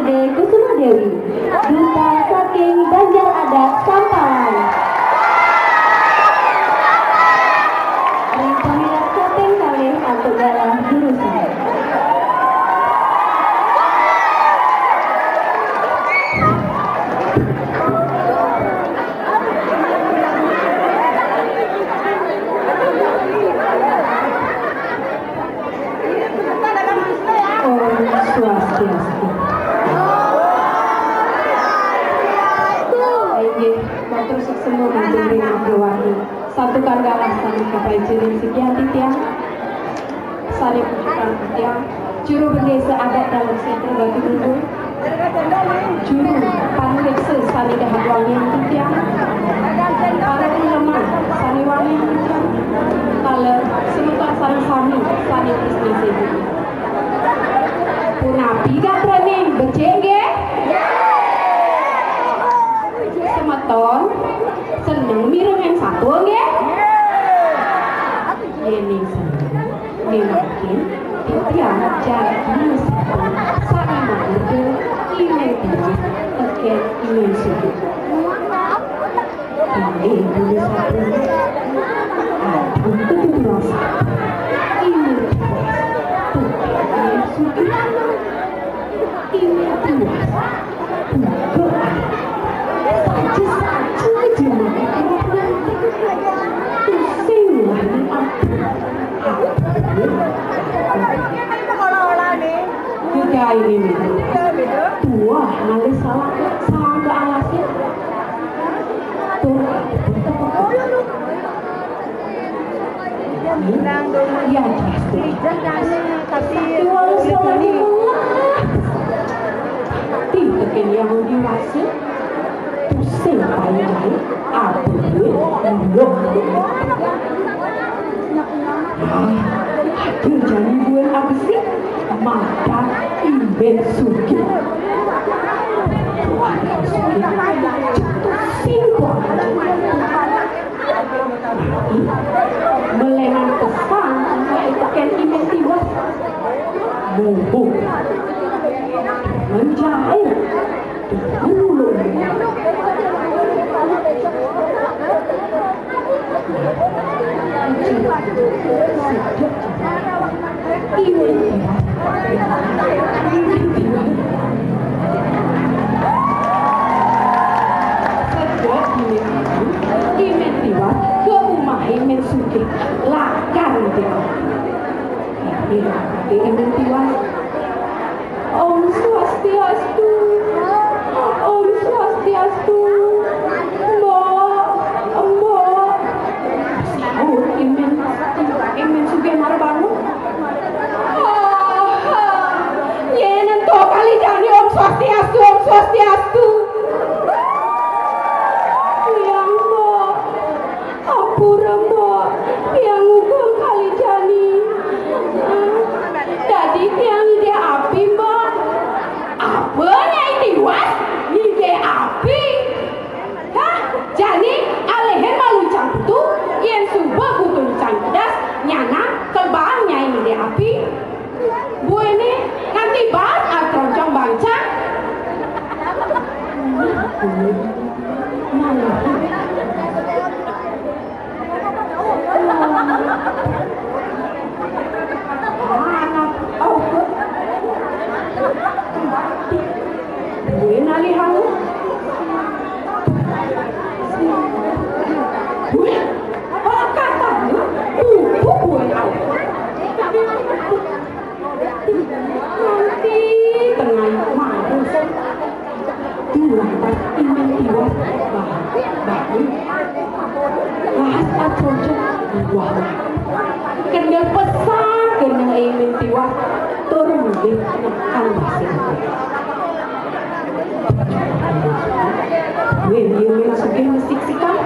Ade Kusuma Dewi, duta saking Banjar Adat Sampalan. Peminat kaping kalih atau dalam jurusan. Swastiastu. Matur suksema panjenengan Abdulwahid. Satukan galasan kapai jiring sekian tiang. Sari pujukan tiang. Juru bendesa adat dalam sentral batu bungkul. Juru panriksa sani dahat wangian tiang. Para penyeman sani wangian tiang. Kala semutan sarang sami sani bisnis itu. Punapi gak training becek ge? Semeton seneng mireng yang satu ge? Ini seneng makin tiang jadi satu sani makin imen tinggi terkait imen suku. Ini dulu satu aduh itu rasa imen tuh imen suku. Ini puas, berdoa, saja jemaah pusing lah ni juga ini tua nanti salah ke alasnya tuh ya tapi tekan yang dewasa pusing payah apa duit belum aduh jadi gue apa sih mata iben suki jatuh simpel melengan pesan tekan iben tiwas bubuk menjahit dulu Om Swastiastu, Om Swastiastu, Mbok, sahur imen suge marbangu. Yenen to kali jani Om Swastiastu, Om Swastiastu. Yang Mbok, apura Mbok, yang ugong kali jani. Jadi tiang ide api Mbok. Apanya ini was? Ide api? Hah? Jadi alehen maluncang putu, yang subah putu lucang pedas, nyana kebangnya ini ide api. Bu ini nanti bahas atroncong bangsa. Gue nali halu. Gue, kata gue tahu. Nanti tengah malu. Tulang pas imen tiwas bahu. Bahas atroncong wah. Kendal pesan kendal imen tiwas turun di kan basin. Gue suge musik sikam.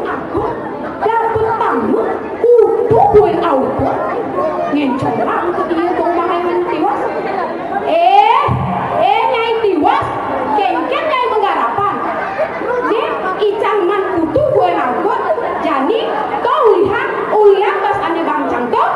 Aku dapet tamu gue auto ngencong lang ke dia kong mahal tiwas. Nyai tiwas kengken nyai menggarapan. Icang man kutu gue nakut. Jadi kau lihat uliang pas ane bangcang toh.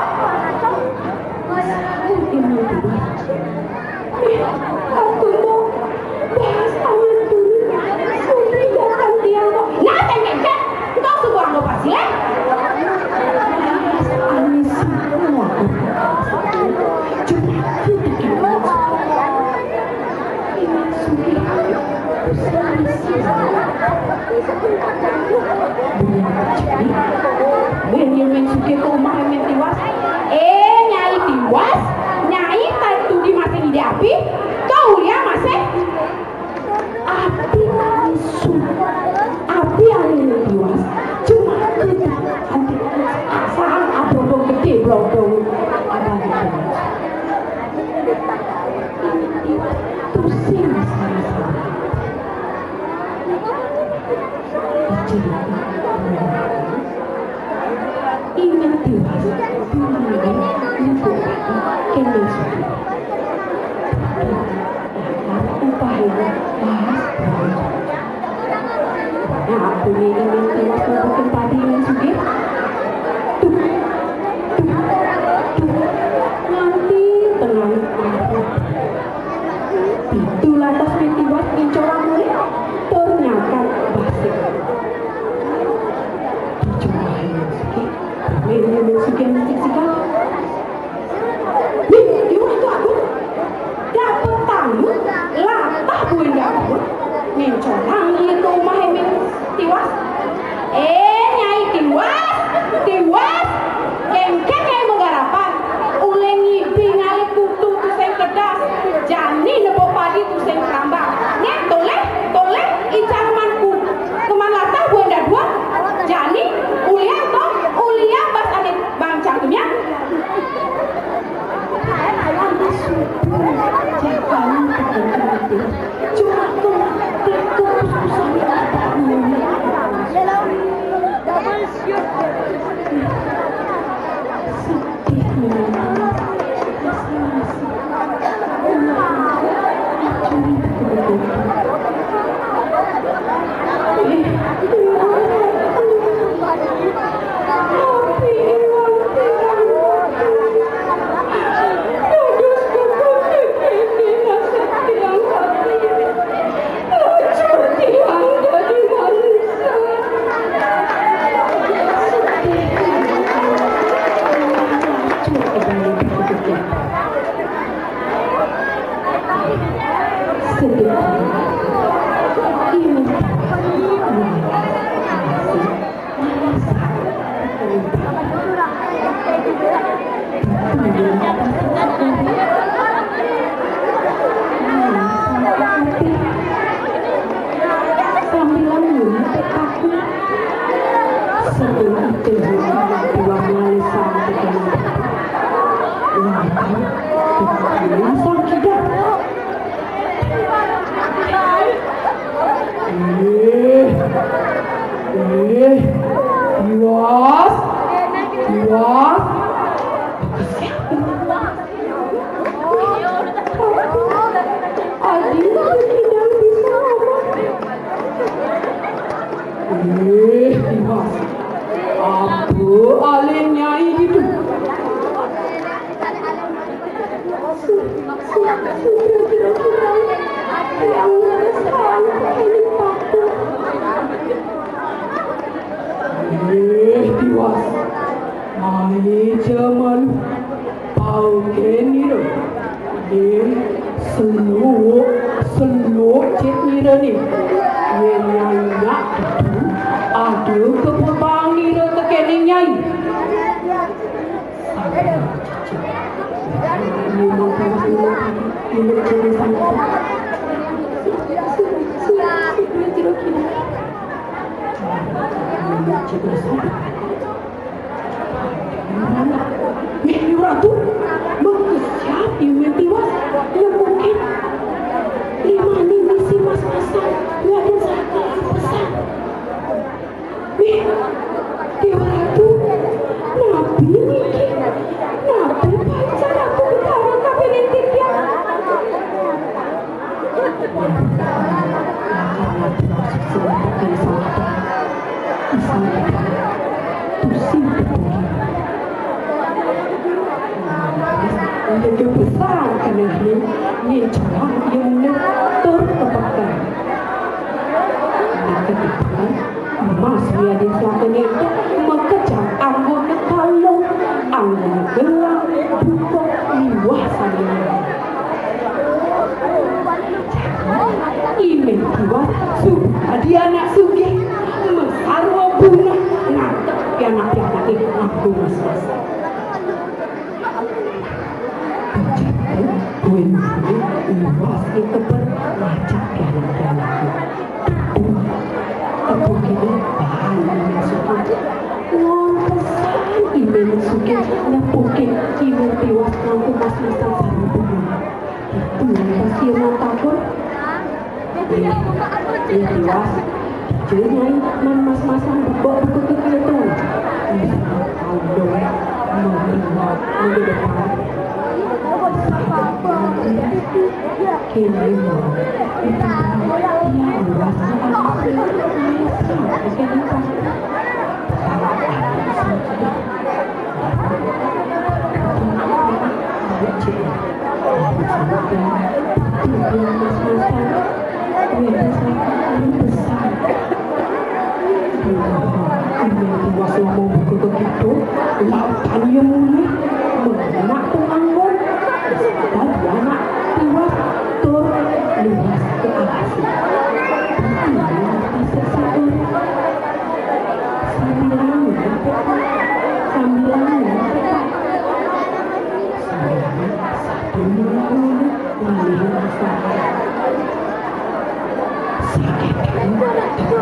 ngencolang itu omah emin tiwas. Nyai tiwas, tiwas. Kengkeng nyai menggarapan. Ule ngipi ngali kutu kuseng kedas. Jani nepok padi kuseng kerambang. Nya toleh, toleh icarmanku. Keman latah buenda dua. Jani ulian toh, ulian bas ane bangcangnya. Jangan tertentu. Cuma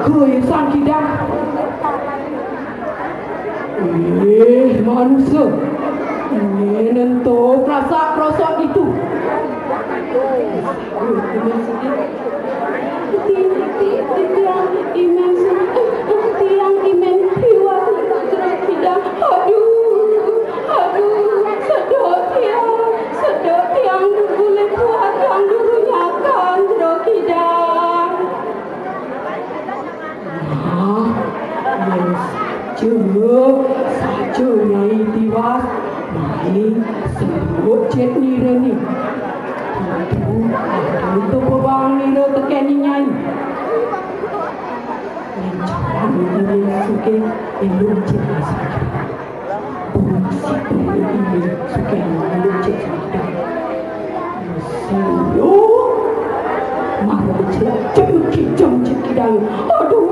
Kau sang kita. Manusia. Ini nentu kerasa itu. Tiang imen piwat tidak. Aduh, sedot tiang boleh buat yang dulu nyakan tidak. Saja nyai tiwas, nyai sebut cek nira ni. Itu pebang nira tekeni nyai. Jangan ini suke elok cek saja. Bungsi ini suke elok cek saja. Selo, mahu cek kita. Aduh.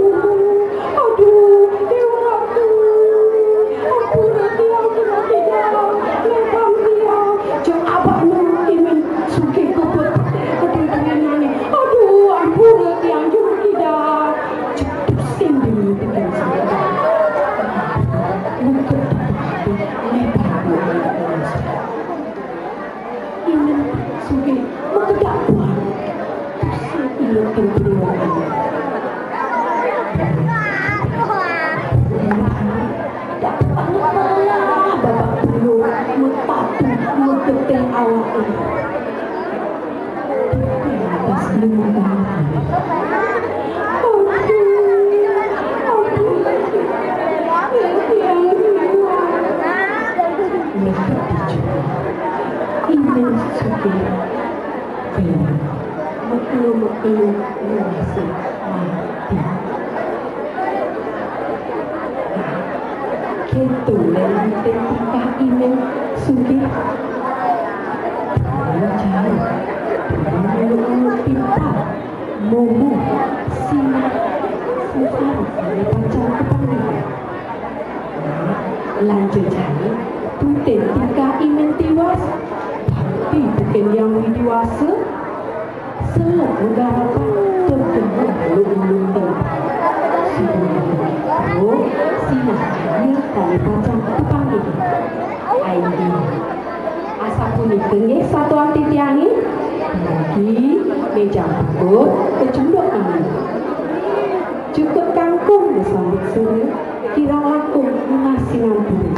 Lanjut cari Putin tika imen tiwas tapi bukan yang dewasa selok negara terkenal belum silahkan kali macam kepanggil ID asapun itu satu anti tiangin lagi meja pukul kecunduk ini cukup kangkung disambut suruh kira laku masih ngampuni.